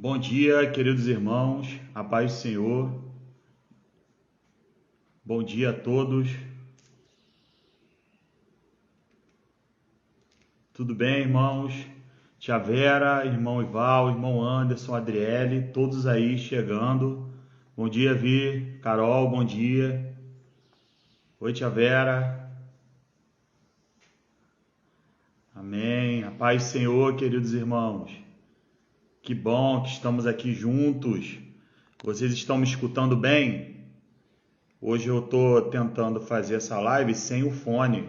Bom dia, queridos irmãos, a paz do Senhor. Bom dia a todos. Tudo bem, irmãos? Tia Vera, irmão Ival, irmão Anderson, Adriele, todos aí chegando. Bom dia, Vi, Carol, bom dia. Oi, tia Vera. Amém. A paz do Senhor, queridos irmãos. Que bom que estamos aqui juntos. Vocês estão me escutando bem? Hoje eu estou tentando fazer essa live sem o fone,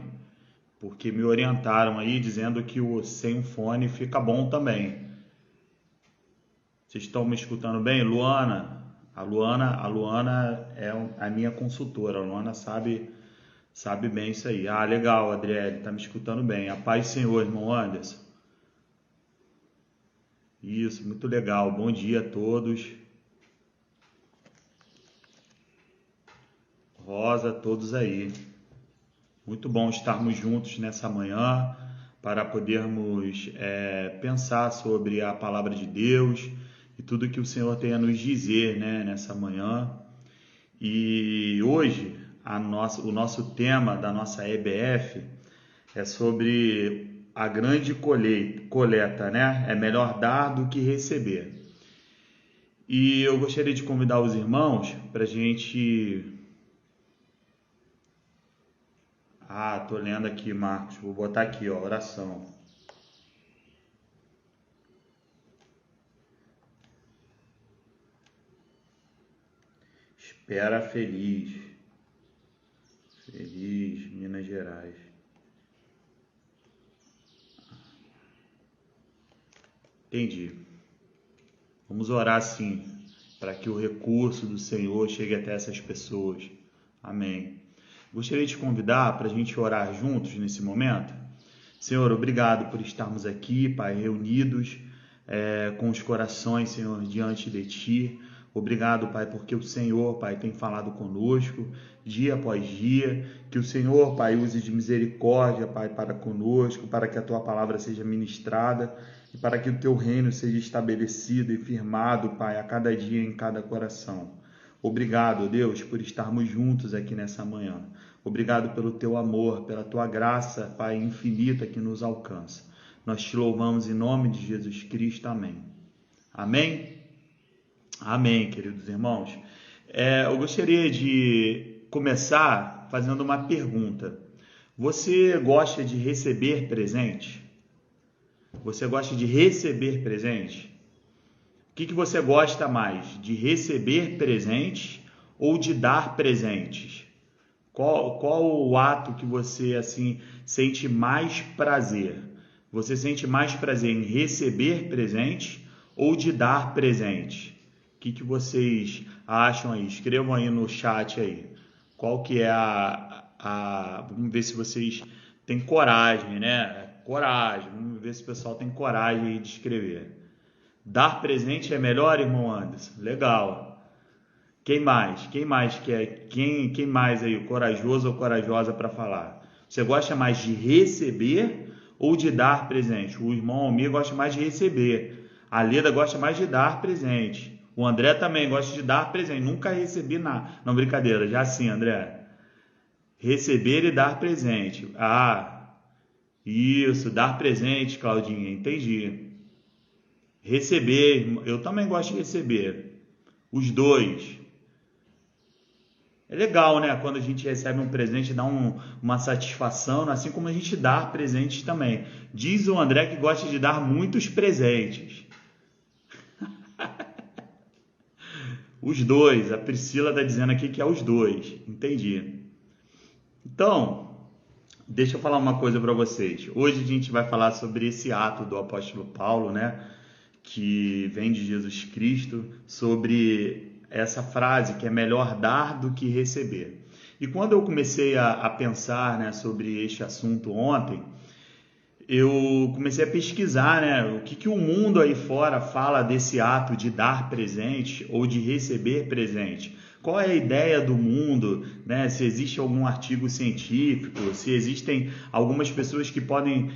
porque me orientaram aí dizendo que sem o fone fica bom também. Vocês estão me escutando bem? Luana, a Luana é a minha consultora. A Luana sabe bem isso aí. Ah, legal, Adriele, tá me escutando bem. A paz do Senhor, irmão Anderson. Isso, muito legal. Bom dia a todos. Rosa, todos aí. Muito bom estarmos juntos nessa manhã para podermos pensar sobre a palavra de Deus e tudo que o Senhor tem a nos dizer, né, nessa manhã. E hoje o nosso tema da nossa EBF é sobre a grande colheita, né? É melhor dar do que receber. E eu gostaria de convidar os irmãos para a gente... Ah, tô lendo aqui, Marcos. Vou botar aqui, ó, oração. Espera feliz. Feliz, Minas Gerais. Entendi. Vamos orar sim, para que o recurso do Senhor chegue até essas pessoas. Amém. Gostaria de te convidar para a gente orar juntos nesse momento. Senhor, obrigado por estarmos aqui, Pai, reunidos com os corações, Senhor, diante de Ti. Obrigado, Pai, porque o Senhor, Pai, tem falado conosco dia após dia. Que o Senhor, Pai, use de misericórdia, Pai, para conosco, para que a Tua palavra seja ministrada e para que o Teu reino seja estabelecido e firmado, Pai, a cada dia em cada coração. Obrigado, Deus, por estarmos juntos aqui nessa manhã. Obrigado pelo Teu amor, pela Tua graça, Pai, infinita que nos alcança. Nós Te louvamos em nome de Jesus Cristo. Amém. Amém? Amém, queridos irmãos. Eu gostaria de começar fazendo uma pergunta. Você gosta de receber presente? Você gosta de receber presente? O que você gosta mais? De receber presentes ou de dar presentes? Qual o ato que você assim sente mais prazer? Você sente mais prazer em receber presentes ou de dar presentes? O que vocês acham aí? Escrevam aí no chat aí. Qual que é Vamos ver se vocês têm coragem, né? Coragem. Vamos ver se o pessoal tem coragem aí de escrever. Dar presente é melhor, irmão Anderson? Legal. Quem mais? Quem mais quer? Quem mais aí, corajoso ou corajosa para falar? Você gosta mais de receber ou de dar presente? O irmão Almir gosta mais de receber. A Leda gosta mais de dar presente. O André também gosta de dar presente. Nunca recebi nada. Não, brincadeira. Já sim, André. Receber e dar presente. Ah, isso. Dar presente, Claudinha. Entendi. Receber. Eu também gosto de receber. Os dois. É legal, né? Quando a gente recebe um presente, dá uma satisfação, assim como a gente dá presentes também. Diz o André que gosta de dar muitos presentes. Os dois. A Priscila está dizendo aqui que é os dois. Entendi. Então, deixa eu falar uma coisa para vocês. Hoje a gente vai falar sobre esse ato do apóstolo Paulo, né? Que vem de Jesus Cristo, sobre essa frase que é melhor dar do que receber. E quando eu comecei a pensar, né, sobre este assunto ontem, eu comecei a pesquisar, né, o que o mundo aí fora fala desse ato de dar presente ou de receber presente. Qual é a ideia do mundo, né? Se existe algum artigo científico, se existem algumas pessoas que podem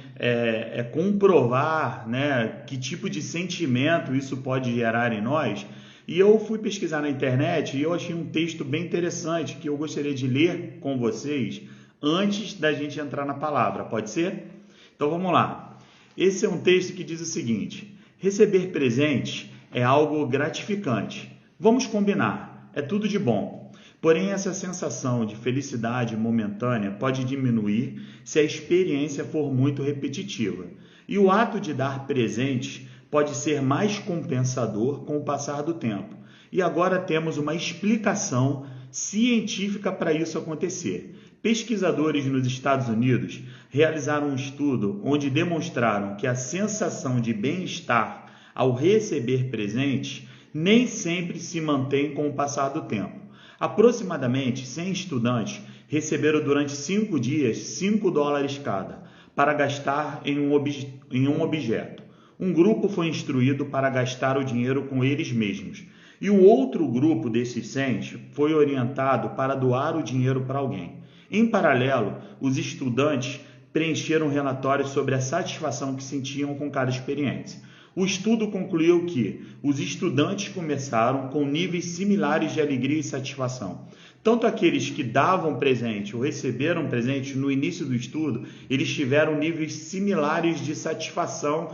comprovar, né, que tipo de sentimento isso pode gerar em nós. E eu fui pesquisar na internet e eu achei um texto bem interessante que eu gostaria de ler com vocês antes da gente entrar na palavra, pode ser? Então vamos lá. Esse é um texto que diz o seguinte: receber presentes é algo gratificante. Vamos combinar. É tudo de bom. Porém, essa sensação de felicidade momentânea pode diminuir se a experiência for muito repetitiva. E o ato de dar presentes pode ser mais compensador com o passar do tempo. E agora temos uma explicação científica para isso acontecer. Pesquisadores nos Estados Unidos realizaram um estudo onde demonstraram que a sensação de bem-estar ao receber presentes nem sempre se mantém com o passar do tempo. Aproximadamente 100 estudantes receberam durante 5 dias $5 cada para gastar em um objeto. Um grupo foi instruído para gastar o dinheiro com eles mesmos e o outro grupo desses 100 foi orientado para doar o dinheiro para alguém. Em paralelo, os estudantes preencheram relatórios sobre a satisfação que sentiam com cada experiência. O estudo concluiu que os estudantes começaram com níveis similares de alegria e satisfação. Tanto aqueles que davam presente ou receberam presente no início do estudo, eles tiveram níveis similares de satisfação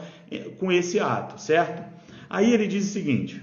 com esse ato, certo? Aí ele diz o seguinte: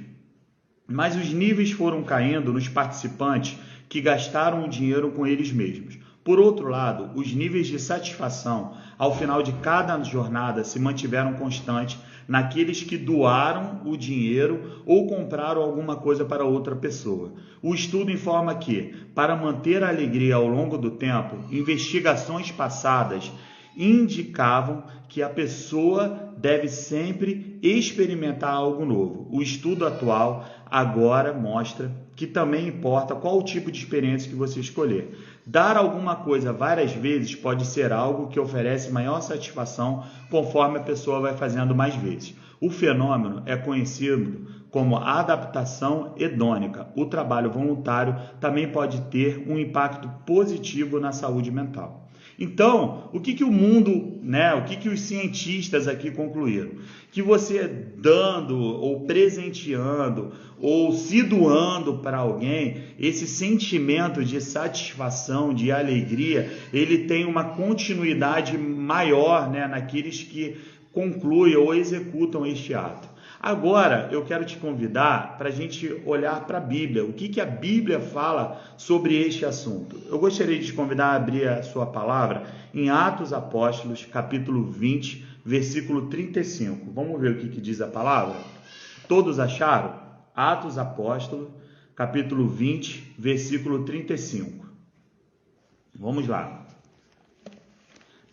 mas os níveis foram caindo nos participantes que gastaram o dinheiro com eles mesmos. Por outro lado, os níveis de satisfação ao final de cada jornada se mantiveram constantes naqueles que doaram o dinheiro ou compraram alguma coisa para outra pessoa. O estudo informa que, para manter a alegria ao longo do tempo, investigações passadas indicavam que a pessoa deve sempre experimentar algo novo. O estudo atual agora mostra que também importa qual o tipo de experiência que você escolher. Dar alguma coisa várias vezes pode ser algo que oferece maior satisfação conforme a pessoa vai fazendo mais vezes. O fenômeno é conhecido como adaptação hedônica. O trabalho voluntário também pode ter um impacto positivo na saúde mental. Então, o que o mundo, né, o que os cientistas aqui concluíram? Que você dando ou presenteando ou se doando para alguém, esse sentimento de satisfação, de alegria, ele tem uma continuidade maior, né, naqueles que concluem ou executam este ato. Agora, eu quero te convidar para a gente olhar para a Bíblia. O que a Bíblia fala sobre este assunto? Eu gostaria de te convidar a abrir a sua palavra em Atos Apóstolos, capítulo 20, versículo 35. Vamos ver o que diz a palavra? Todos acharam? Atos Apóstolos, capítulo 20, versículo 35. Vamos lá.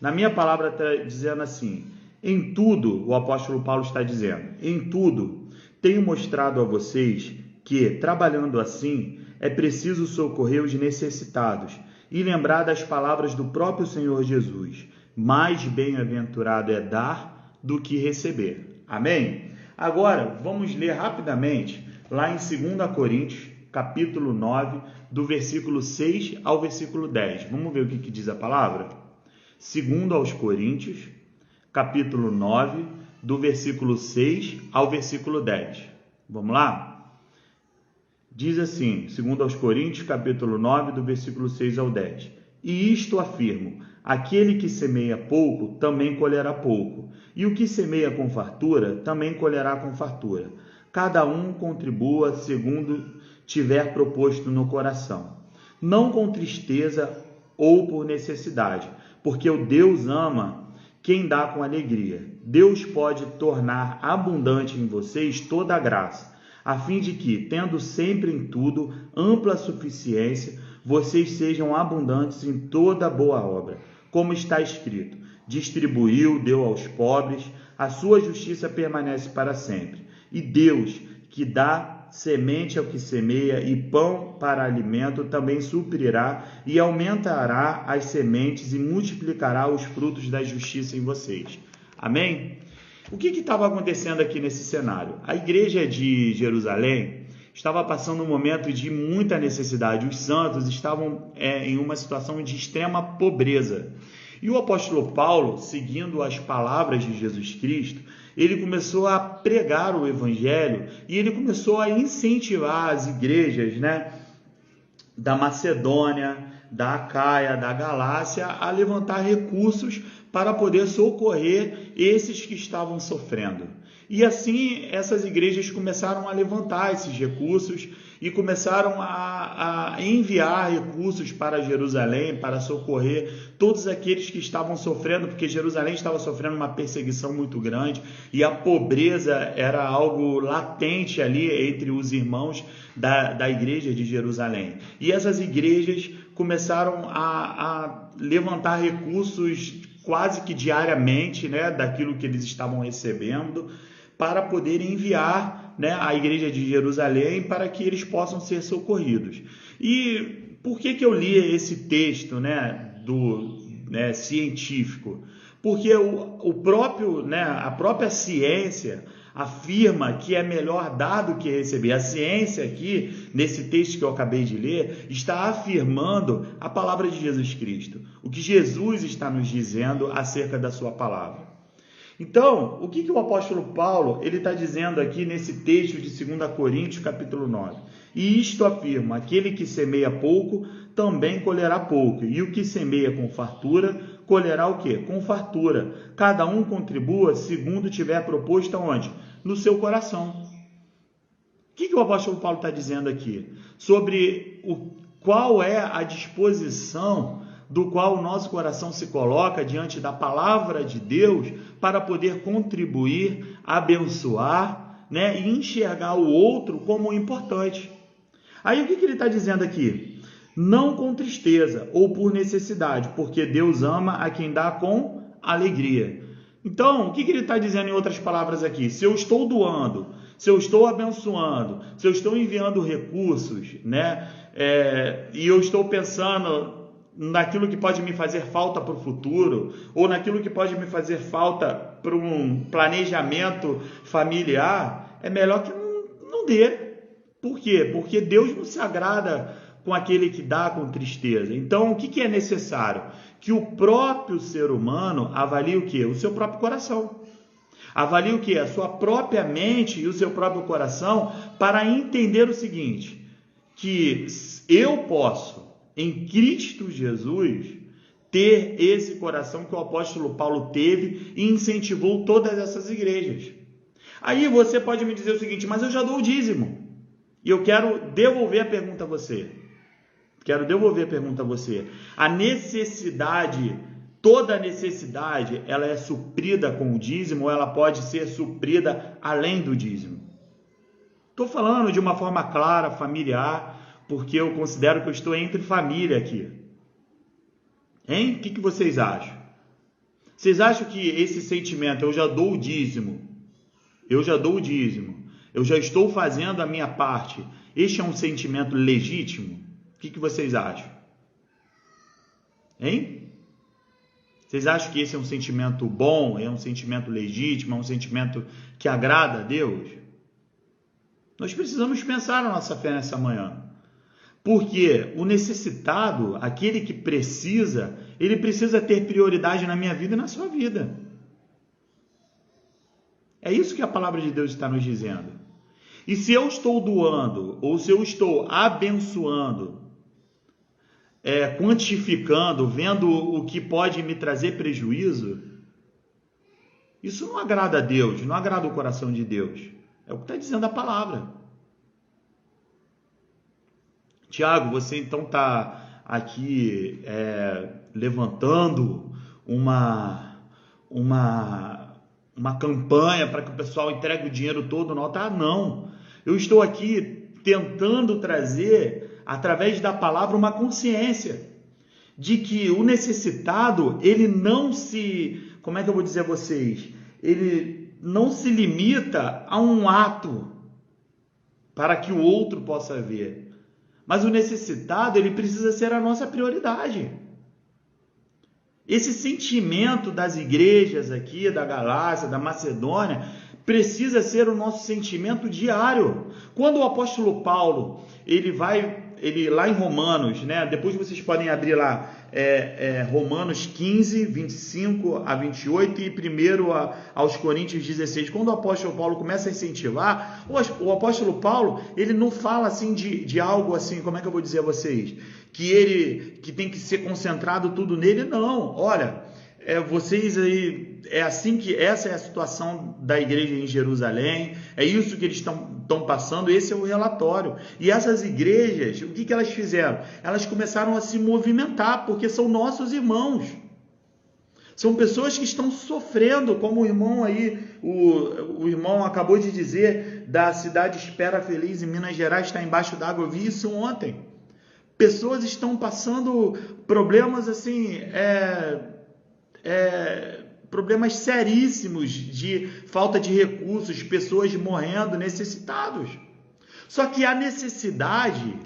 Na minha palavra está dizendo assim: em tudo, o apóstolo Paulo está dizendo, em tudo, tenho mostrado a vocês que, trabalhando assim, é preciso socorrer os necessitados e lembrar das palavras do próprio Senhor Jesus. Mais bem-aventurado é dar do que receber. Amém? Agora, vamos ler rapidamente lá em 2 Coríntios, capítulo 9, do versículo 6 ao versículo 10. Vamos ver o que diz a palavra? 2 aos Coríntios, capítulo 9, do versículo 6 ao versículo 10. Vamos lá? Diz assim, 2 aos Coríntios, capítulo 9, do versículo 6 ao 10. E isto afirmo: aquele que semeia pouco, também colherá pouco. E o que semeia com fartura, também colherá com fartura. Cada um contribua segundo tiver proposto no coração, não com tristeza ou por necessidade, porque o Deus ama quem dá com alegria. Deus pode tornar abundante em vocês toda a graça, a fim de que, tendo sempre em tudo ampla suficiência, vocês sejam abundantes em toda boa obra. Como está escrito: distribuiu, deu aos pobres, a sua justiça permanece para sempre. E Deus, que dá semente ao que semeia e pão para alimento, também suprirá e aumentará as sementes e multiplicará os frutos da justiça em vocês. Amém? O que estava acontecendo aqui nesse cenário? A igreja de Jerusalém estava passando um momento de muita necessidade. Os santos estavam em uma situação de extrema pobreza. E o apóstolo Paulo, seguindo as palavras de Jesus Cristo, ele começou a pregar o evangelho e ele começou a incentivar as igrejas, da Macedônia, da Acaia, da Galácia, a levantar recursos para poder socorrer esses que estavam sofrendo. E assim essas igrejas começaram a levantar esses recursos e começaram a enviar recursos para Jerusalém, para socorrer todos aqueles que estavam sofrendo, porque Jerusalém estava sofrendo uma perseguição muito grande e a pobreza era algo latente ali entre os irmãos da igreja de Jerusalém. E essas igrejas começaram a levantar recursos quase que diariamente, daquilo que eles estavam recebendo, para poder enviar, a igreja de Jerusalém para que eles possam ser socorridos. E por que eu li esse texto, científico? Porque a própria ciência afirma que é melhor dar do que receber. A ciência aqui, nesse texto que eu acabei de ler, está afirmando a palavra de Jesus Cristo, o que Jesus está nos dizendo acerca da sua palavra. Então, o que o apóstolo Paulo está dizendo aqui nesse texto de 2 Coríntios, capítulo 9? E isto afirma, aquele que semeia pouco, também colherá pouco, e o que semeia com fartura, colherá o quê? Com fartura. Cada um contribua segundo tiver proposto aonde? No seu coração. O que o apóstolo Paulo está dizendo aqui? Sobre qual é a disposição do qual o nosso coração se coloca diante da palavra de Deus para poder contribuir, abençoar, e enxergar o outro como importante. Aí o que ele está dizendo aqui? Não com tristeza ou por necessidade, porque Deus ama a quem dá com alegria. Então, o que ele está dizendo em outras palavras aqui? Se eu estou doando, se eu estou abençoando, se eu estou enviando recursos, e eu estou pensando naquilo que pode me fazer falta para o futuro, ou naquilo que pode me fazer falta para um planejamento familiar, é melhor que não dê. Por quê? Porque Deus não se agrada com aquele que dá com tristeza. Então, o que é necessário? Que o próprio ser humano avalie o quê? O seu próprio coração. Avalie o quê? A sua própria mente e o seu próprio coração para entender o seguinte, que eu posso, em Cristo Jesus, ter esse coração que o apóstolo Paulo teve e incentivou todas essas igrejas. Aí você pode me dizer o seguinte, mas eu já dou o dízimo. E eu quero devolver a pergunta a você. A necessidade, toda necessidade, ela é suprida com o dízimo ou ela pode ser suprida além do dízimo? Estou falando de uma forma clara, familiar, porque eu considero que eu estou entre família aqui. Hein? O que vocês acham? Vocês acham que esse sentimento, eu já dou o dízimo, eu já estou fazendo a minha parte, este é um sentimento legítimo? O que vocês acham? Hein? Vocês acham que esse é um sentimento bom, é um sentimento legítimo, é um sentimento que agrada a Deus? Nós precisamos pensar na nossa fé nessa manhã. Porque o necessitado, aquele que precisa, ele precisa ter prioridade na minha vida e na sua vida. É isso que a palavra de Deus está nos dizendo. E se eu estou doando, ou se eu estou abençoando, quantificando, vendo o que pode me trazer prejuízo, isso não agrada a Deus, não agrada o coração de Deus. É o que está dizendo a palavra. Tiago, você então está aqui levantando uma campanha para que o pessoal entregue o dinheiro todo no altar? Não. Eu estou aqui tentando trazer, através da palavra, uma consciência de que o necessitado, ele não se... Como é que eu vou dizer a vocês? Ele não se limita a um ato para que o outro possa ver. Mas o necessitado, ele precisa ser a nossa prioridade. Esse sentimento das igrejas aqui, da Galácia, da Macedônia, precisa ser o nosso sentimento diário. Quando o apóstolo Paulo, ele lá em Romanos, né? Depois vocês podem abrir lá, Romanos 15, 25 a 28 e 1 aos Coríntios 16. Quando o apóstolo Paulo começa a incentivar, o apóstolo Paulo, ele não fala assim de algo assim, como é que eu vou dizer a vocês? Que tem que ser concentrado tudo nele, não. Olha, vocês aí, essa é a situação da igreja em Jerusalém, é isso que eles estão passando, esse é o relatório. E essas igrejas, o que elas fizeram? Elas começaram a se movimentar, porque são nossos irmãos. São pessoas que estão sofrendo, como o irmão aí, o irmão acabou de dizer, da cidade Espera Feliz em Minas Gerais, está embaixo d'água. Eu vi isso ontem. Pessoas estão passando problemas assim, problemas seríssimos de falta de recursos, pessoas morrendo, necessitados. Só que a necessidade,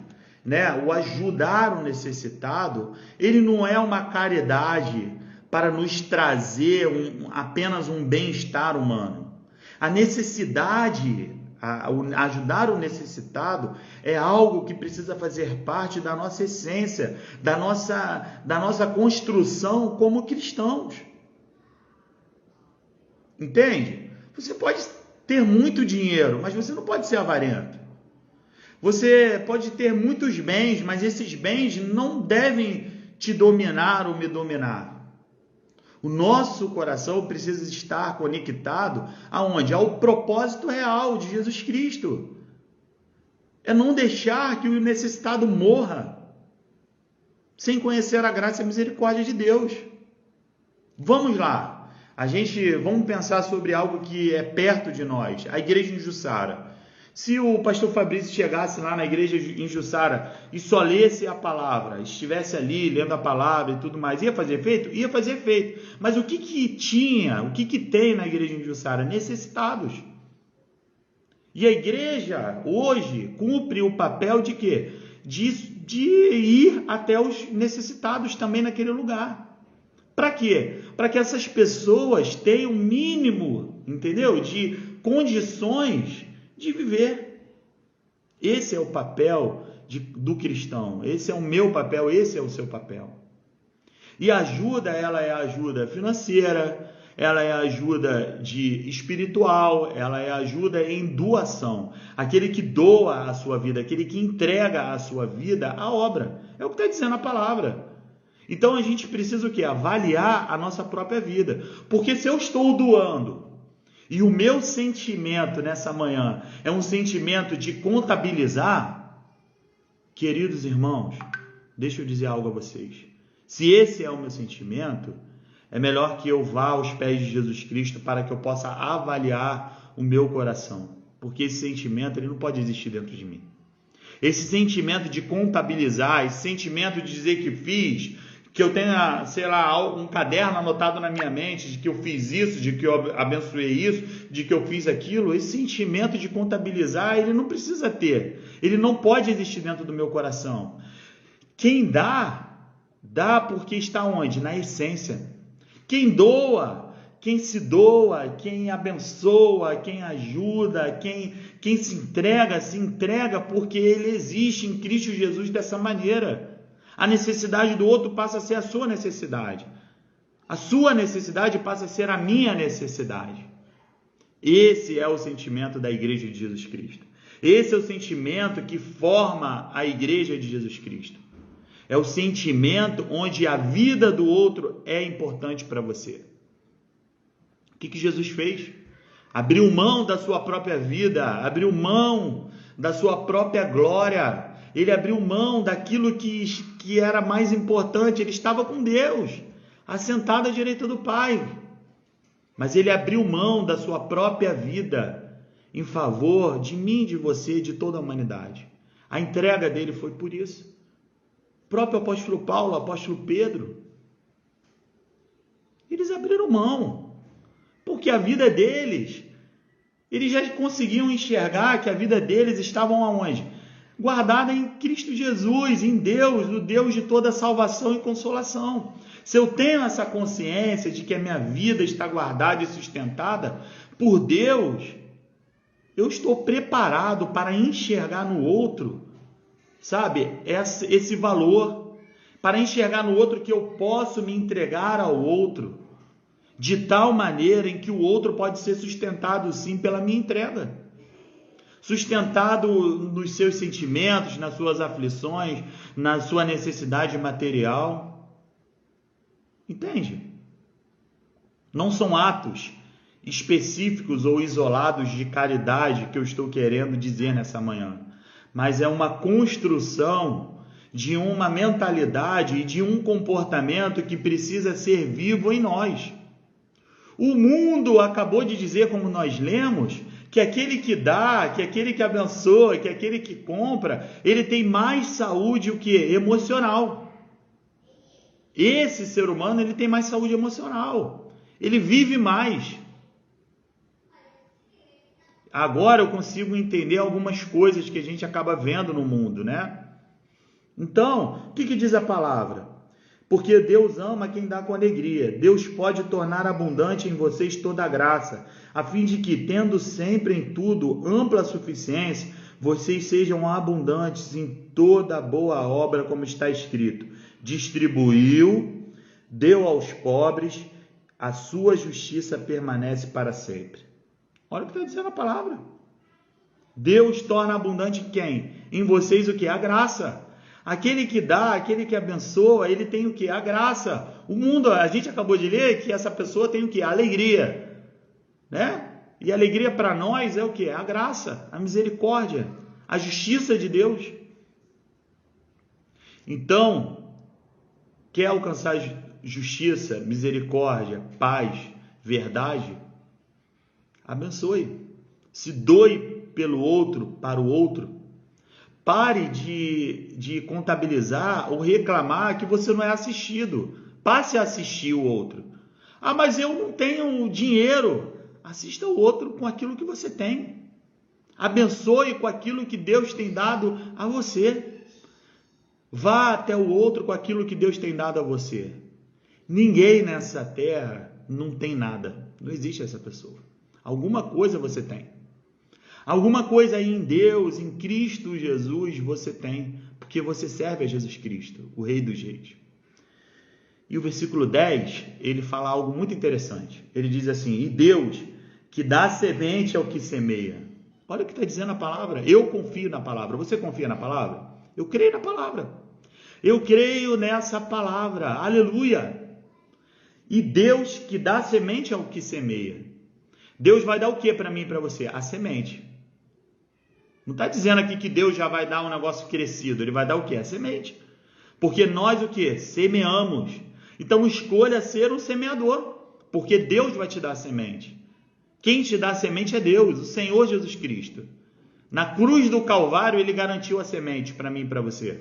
né, o ajudar o necessitado, ele não é uma caridade para nos trazer apenas um bem-estar humano. A necessidade, ajudar o necessitado é algo que precisa fazer parte da nossa essência, da nossa construção como cristãos. Entende? Você pode ter muito dinheiro, mas você não pode ser avarento. Você pode ter muitos bens, mas esses bens não devem te dominar ou me dominar. O nosso coração precisa estar conectado aonde? Ao propósito real de Jesus Cristo. É não deixar que o necessitado morra sem conhecer a graça e a misericórdia de Deus. Vamos lá. Vamos pensar sobre algo que é perto de nós, a igreja em Jussara. Se o pastor Fabrício chegasse lá na igreja em Jussara e só lesse a palavra, estivesse ali lendo a palavra e tudo mais, ia fazer efeito? Ia fazer efeito. Mas o que tem na igreja em Jussara? Necessitados. E a igreja hoje cumpre o papel de quê? De ir até os necessitados também naquele lugar. Para quê? Para que essas pessoas tenham o mínimo, entendeu? De condições de viver. Esse é o papel do cristão. Esse é o meu papel, esse é o seu papel. E a ajuda, ela é ajuda financeira, ela é ajuda espiritual, ela é ajuda em doação. Aquele que doa a sua vida, aquele que entrega a sua vida à obra. É o que está dizendo a palavra. Então a gente precisa o quê? Avaliar a nossa própria vida. Porque se eu estou doando e o meu sentimento nessa manhã é um sentimento de contabilizar, queridos irmãos, deixa eu dizer algo a vocês. Se esse é o meu sentimento, é melhor que eu vá aos pés de Jesus Cristo para que eu possa avaliar o meu coração. Porque esse sentimento ele não pode existir dentro de mim. Esse sentimento de contabilizar, esse sentimento de dizer que fiz, que eu tenha, sei lá, um caderno anotado na minha mente de que eu fiz isso, de que eu abençoei isso, de que eu fiz aquilo, esse sentimento de contabilizar, ele não precisa ter, ele não pode existir dentro do meu coração. Quem dá porque está onde? Na essência. Quem doa, quem se doa, quem abençoa, quem ajuda, quem se entrega porque ele existe em Cristo Jesus dessa maneira. A necessidade do outro passa a ser a sua necessidade. A sua necessidade passa a ser a minha necessidade. Esse é o sentimento da igreja de Jesus Cristo. Esse é o sentimento que forma a igreja de Jesus Cristo. É o sentimento onde a vida do outro é importante para você. O que Jesus fez? Abriu mão da sua própria vida, abriu mão da sua própria glória. Ele abriu mão daquilo que era mais importante. Ele estava com Deus, assentado à direita do Pai. Mas ele abriu mão da sua própria vida em favor de mim, de você, de toda a humanidade. A entrega dele foi por isso. O próprio apóstolo Paulo, o apóstolo Pedro, eles abriram mão. Porque a vida deles, eles já conseguiam enxergar que a vida deles estava aonde? guardada em Cristo Jesus, em Deus, o Deus de toda salvação e consolação. Se eu tenho essa consciência de que a minha vida está guardada e sustentada por Deus, eu estou preparado para enxergar no outro, sabe, esse valor, para enxergar no outro que eu posso me entregar ao outro, de tal maneira em que o outro pode ser sustentado sim pela minha entrega. Sustentado nos seus sentimentos, nas suas aflições, na sua necessidade material. Entende? Não são atos específicos ou isolados de caridade que eu estou querendo dizer nessa manhã, mas é uma construção de uma mentalidade e de um comportamento que precisa ser vivo em nós. O mundo acabou de dizer, como nós lemos, que aquele que dá, que aquele que abençoa, que aquele que compra, ele tem mais saúde o que? Emocional. Esse ser humano, ele tem mais saúde emocional. Ele vive mais. Agora eu consigo entender algumas coisas que a gente acaba vendo no mundo, né? Então, o que diz a palavra? Porque Deus ama quem dá com alegria. Deus pode tornar abundante em vocês toda a graça, a fim de que, tendo sempre em tudo ampla suficiência, vocês sejam abundantes em toda boa obra, como está escrito. Distribuiu, deu aos pobres, a sua justiça permanece para sempre. Olha o que está dizendo a palavra. Deus torna abundante quem? Em vocês o que? A graça. Aquele que dá, aquele que abençoa, ele tem o que? A graça. O mundo, a gente acabou de ler que essa pessoa tem o que? A alegria. Né? E a alegria para nós é o que? A graça, a misericórdia, a justiça de Deus. Então, quer alcançar justiça, misericórdia, paz, verdade? Abençoe. Se doe pelo outro, para o outro. Pare de contabilizar ou reclamar que você não é assistido. Passe a assistir o outro. Ah, mas eu não tenho dinheiro. Assista o outro com aquilo que você tem. Abençoe com aquilo que Deus tem dado a você. Vá até o outro com aquilo que Deus tem dado a você. Ninguém nessa terra não tem nada. Não existe essa pessoa. Alguma coisa você tem. Alguma coisa aí em Deus, em Cristo Jesus, você tem, porque você serve a Jesus Cristo, o Rei dos Reis. E o versículo 10, ele fala algo muito interessante. Ele diz assim, e Deus, que dá semente ao que semeia. Olha o que está dizendo a palavra. Eu confio na palavra. Você confia na palavra? Eu creio na palavra. Eu creio nessa palavra. Aleluia! E Deus, que dá semente ao que semeia. Deus vai dar o que para mim e para você? A semente. Não está dizendo aqui que Deus já vai dar um negócio crescido. Ele vai dar o quê? A semente. Porque nós o quê? Semeamos. Então escolha ser um semeador. Porque Deus vai te dar a semente. Quem te dá a semente é Deus, o Senhor Jesus Cristo. Na cruz do Calvário ele garantiu a semente para mim e para você.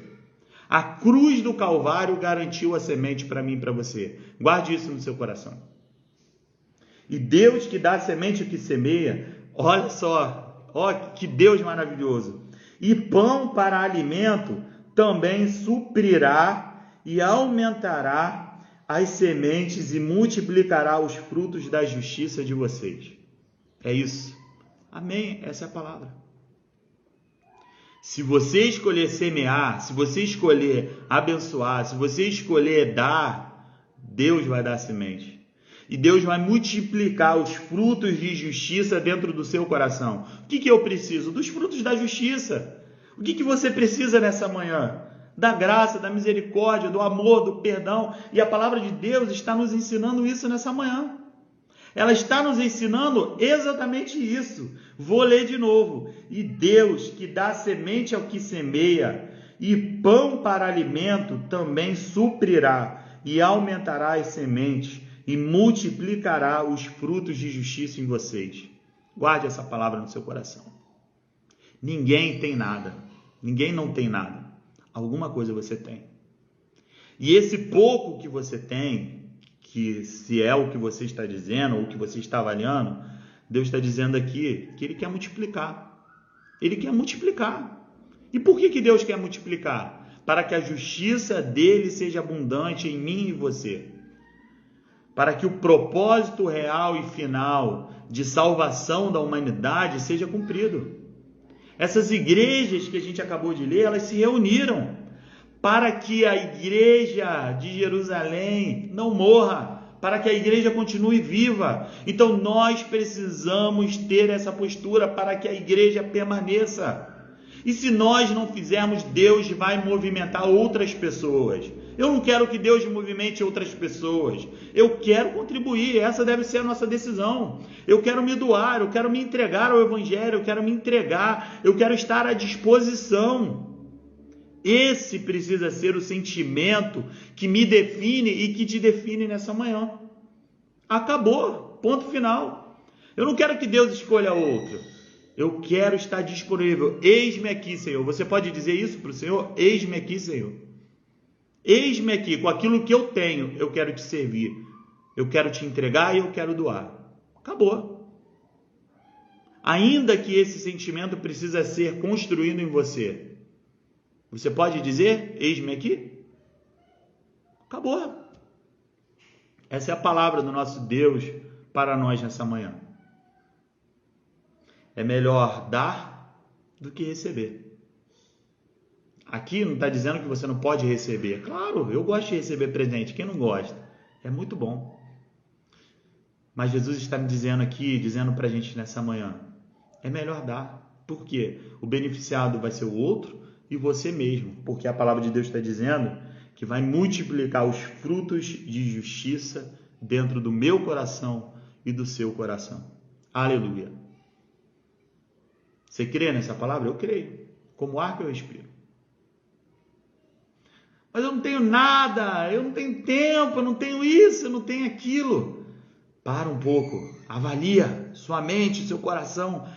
A cruz do Calvário garantiu a semente para mim e para você. Guarde isso no seu coração. E Deus que dá a semente que semeia, olha só, ó, que Deus maravilhoso. E pão para alimento também suprirá e aumentará as sementes e multiplicará os frutos da justiça de vocês. É isso. Amém. Essa é a palavra. Se você escolher semear, se você escolher abençoar, se você escolher dar, Deus vai dar a semente. E Deus vai multiplicar os frutos de justiça dentro do seu coração. O que eu preciso? Dos frutos da justiça. O que você precisa nessa manhã? Da graça, da misericórdia, do amor, do perdão. E a palavra de Deus está nos ensinando isso nessa manhã. Ela está nos ensinando exatamente isso. Vou ler de novo. E Deus, que dá semente ao que semeia, e pão para alimento, também suprirá e aumentará as sementes e multiplicará os frutos de justiça em vocês. Guarde essa palavra no seu coração. Ninguém tem nada. Ninguém não tem nada. Alguma coisa você tem. E esse pouco que você tem, que se é o que você está dizendo, ou o que você está avaliando, Deus está dizendo aqui que Ele quer multiplicar. Ele quer multiplicar. E por que Deus quer multiplicar? Para que a justiça dele seja abundante em mim e você. Para que o propósito real e final de salvação da humanidade seja cumprido. Essas igrejas que a gente acabou de ler, elas se reuniram para que a igreja de Jerusalém não morra, para que a igreja continue viva. Então nós precisamos ter essa postura para que a igreja permaneça. E se nós não fizermos, Deus vai movimentar outras pessoas. Eu não quero que Deus movimente outras pessoas. Eu quero contribuir. Essa deve ser a nossa decisão. Eu quero me doar, eu quero me entregar ao Evangelho, eu quero me entregar, eu quero estar à disposição. Esse precisa ser o sentimento que me define e que te define nessa manhã. Acabou. Ponto final. Eu não quero que Deus escolha outro. Eu quero estar disponível. Eis-me aqui, Senhor. Você pode dizer isso para o Senhor? Eis-me aqui, Senhor. Eis-me aqui, com aquilo que eu tenho, eu quero te servir. Eu quero te entregar e eu quero doar. Acabou. Ainda que esse sentimento precisa ser construído em você. Você pode dizer, eis-me aqui? Acabou. Essa é a palavra do nosso Deus para nós nessa manhã. É melhor dar do que receber. Aqui não está dizendo que você não pode receber. Claro, eu gosto de receber presente. Quem não gosta? É muito bom. Mas Jesus está me dizendo aqui, dizendo para a gente nessa manhã, é melhor dar. Por quê? O beneficiado vai ser o outro e você mesmo. Porque a palavra de Deus está dizendo que vai multiplicar os frutos de justiça dentro do meu coração e do seu coração. Aleluia. Você crê nessa palavra? Eu creio. Como ar que eu respiro. Mas eu não tenho nada, eu não tenho tempo, eu não tenho isso, eu não tenho aquilo. Para um pouco, avalia sua mente, seu coração.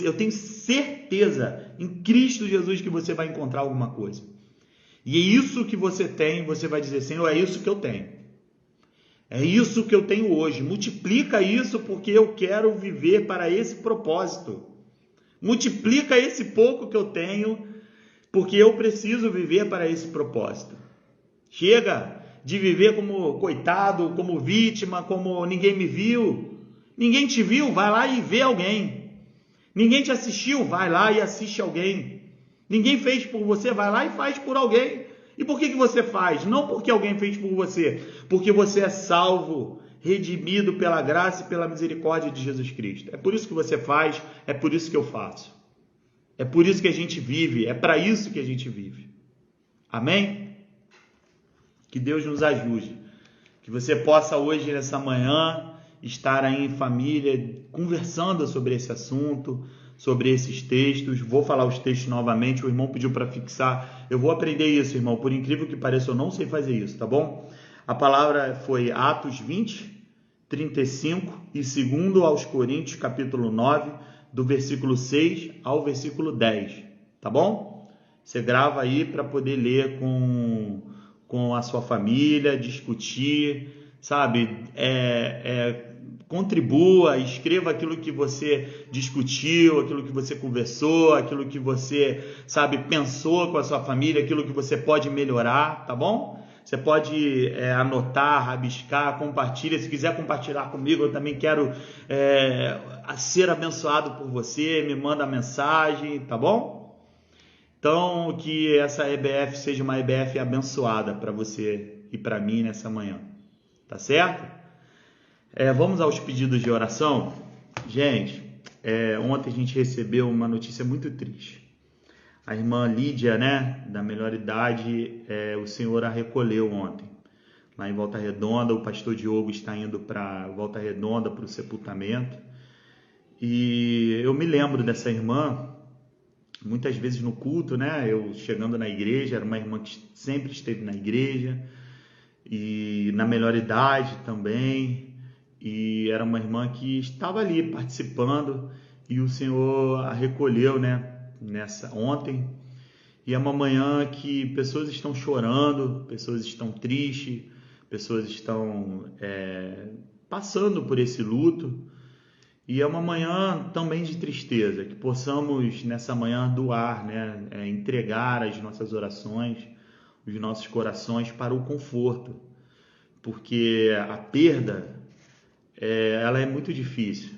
Eu tenho certeza em Cristo Jesus que você vai encontrar alguma coisa. E é isso que você tem, você vai dizer, Senhor, é isso que eu tenho. É isso que eu tenho hoje. Multiplica isso porque eu quero viver para esse propósito. Multiplica esse pouco que eu tenho, porque eu preciso viver para esse propósito. Chega de viver como coitado, como vítima, como ninguém me viu. Ninguém te viu, vai lá e vê alguém. Ninguém te assistiu, vai lá e assiste alguém. Ninguém fez por você, vai lá e faz por alguém. E por que você faz? Não porque alguém fez por você, porque você é salvo, redimido pela graça e pela misericórdia de Jesus Cristo. É por isso que você faz, é por isso que eu faço. É por isso que a gente vive, é para isso que a gente vive. Amém? Que Deus nos ajude. Que você possa hoje, nessa manhã, estar aí em família, conversando sobre esse assunto, sobre esses textos. Vou falar os textos novamente, o irmão pediu para fixar. Eu vou aprender isso, irmão. Por incrível que pareça, eu não sei fazer isso, tá bom? A palavra foi Atos 20, 35 e 2 aos Coríntios, capítulo 9, do versículo 6 ao versículo 10, tá bom? Você grava aí para poder ler com a sua família, discutir, sabe? Contribua, escreva aquilo que você discutiu, aquilo que você conversou, aquilo que você, sabe, pensou com a sua família, aquilo que você pode melhorar, tá bom? Você pode anotar, rabiscar, compartilha. Se quiser compartilhar comigo, eu também quero ser abençoado por você. Me manda mensagem, tá bom? Então, que essa EBF seja uma EBF abençoada para você e para mim nessa manhã. Tá certo? Vamos aos pedidos de oração? Gente, ontem a gente recebeu uma notícia muito triste. A irmã Lídia, né, da melhor idade, o Senhor a recolheu ontem. Lá em Volta Redonda, o pastor Diogo está indo para Volta Redonda para o sepultamento. E eu me lembro dessa irmã, muitas vezes no culto, né, eu chegando na igreja, era uma irmã que sempre esteve na igreja, e na melhor idade também, e era uma irmã que estava ali participando, e o Senhor a recolheu, né, ontem. E é uma manhã que pessoas estão chorando, pessoas estão tristes, pessoas estão passando por esse luto. E é uma manhã também de tristeza, que possamos nessa manhã doar, né, entregar as nossas orações, os nossos corações para o conforto, porque a perda, ela é muito difícil,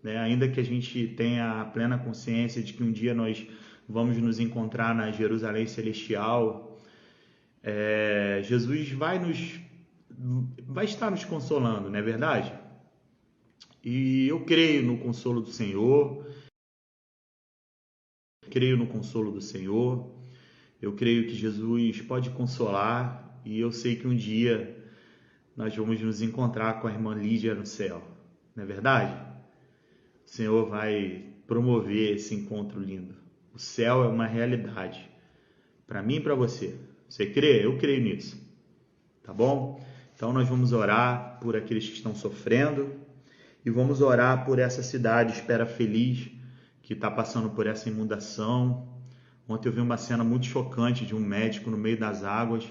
né? Ainda que a gente tenha a plena consciência de que um dia nós vamos nos encontrar na Jerusalém Celestial, Jesus vai estar nos consolando, não é verdade? E eu creio no consolo do Senhor, eu creio que Jesus pode consolar e eu sei que um dia nós vamos nos encontrar com a irmã Lídia no céu, não é verdade? O Senhor vai promover esse encontro lindo. O céu é uma realidade para mim e para você. Você crê? Eu creio nisso, tá bom? Então nós vamos orar por aqueles que estão sofrendo e vamos orar por essa cidade Espera Feliz que está passando por essa inundação. Ontem eu vi uma cena muito chocante de um médico no meio das águas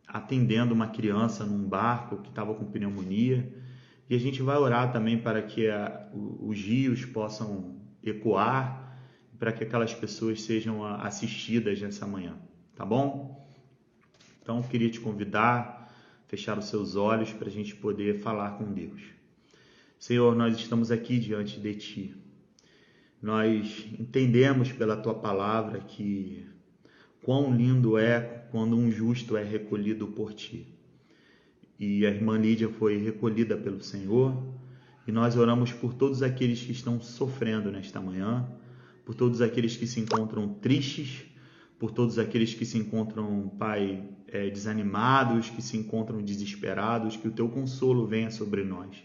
atendendo uma criança num barco que estava com pneumonia. E a gente vai orar também para que os rios possam ecoar, para que aquelas pessoas sejam assistidas nessa manhã, tá bom? Então eu queria te convidar, fechar os seus olhos para a gente poder falar com Deus. Senhor, nós estamos aqui diante de Ti. Nós entendemos pela Tua palavra que quão lindo é quando um justo é recolhido por Ti. E a irmã Lídia foi recolhida pelo Senhor, e nós oramos por todos aqueles que estão sofrendo nesta manhã, por todos aqueles que se encontram tristes, por todos aqueles que se encontram, Pai, desanimados, que se encontram desesperados, que o Teu consolo venha sobre nós.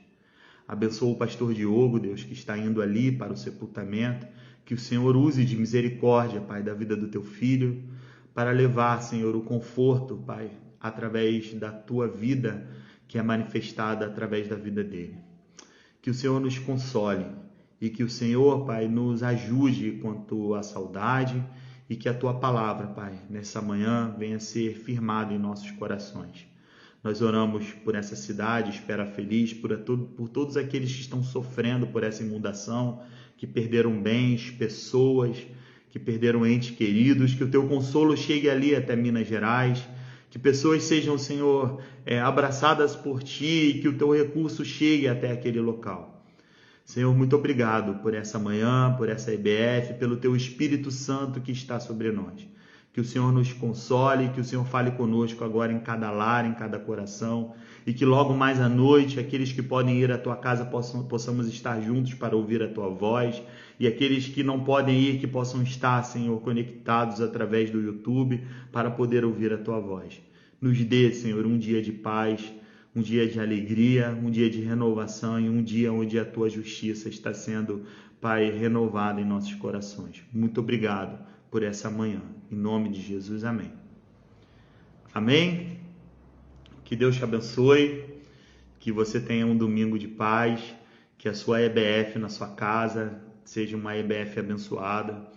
Abençoa o pastor Diogo, Deus, que está indo ali para o sepultamento, que o Senhor use de misericórdia, Pai, da vida do Teu filho, para levar, Senhor, o conforto, Pai, através da Tua vida, que é manifestada através da vida dele. Que o Senhor nos console e que o Senhor, Pai, nos ajude quanto à saudade e que a Tua palavra, Pai, nessa manhã venha ser firmada em nossos corações. Nós oramos por essa cidade, Espera Feliz, por todos aqueles que estão sofrendo por essa inundação, que perderam bens, pessoas, que perderam entes queridos, que o Teu consolo chegue ali até Minas Gerais, que pessoas sejam, Senhor, abraçadas por Ti e que o Teu recurso chegue até aquele local. Senhor, muito obrigado por essa manhã, por essa EBF, pelo Teu Espírito Santo que está sobre nós. Que o Senhor nos console, que o Senhor fale conosco agora em cada lar, em cada coração, e que logo mais à noite, aqueles que podem ir à Tua casa possamos estar juntos para ouvir a Tua voz, e aqueles que não podem ir, que possam estar, Senhor, conectados através do YouTube para poder ouvir a Tua voz. Nos dê, Senhor, um dia de paz, um dia de alegria, um dia de renovação e um dia onde a Tua justiça está sendo, Pai, renovada em nossos corações. Muito obrigado por essa manhã. Em nome de Jesus, amém. Amém? Que Deus te abençoe, que você tenha um domingo de paz, que a sua EBF na sua casa seja uma EBF abençoada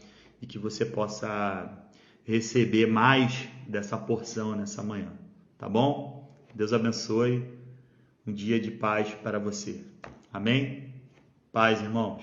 e que você possa receber mais dessa porção nessa manhã, tá bom? Deus abençoe, um dia de paz para você. Amém? Paz, irmãos.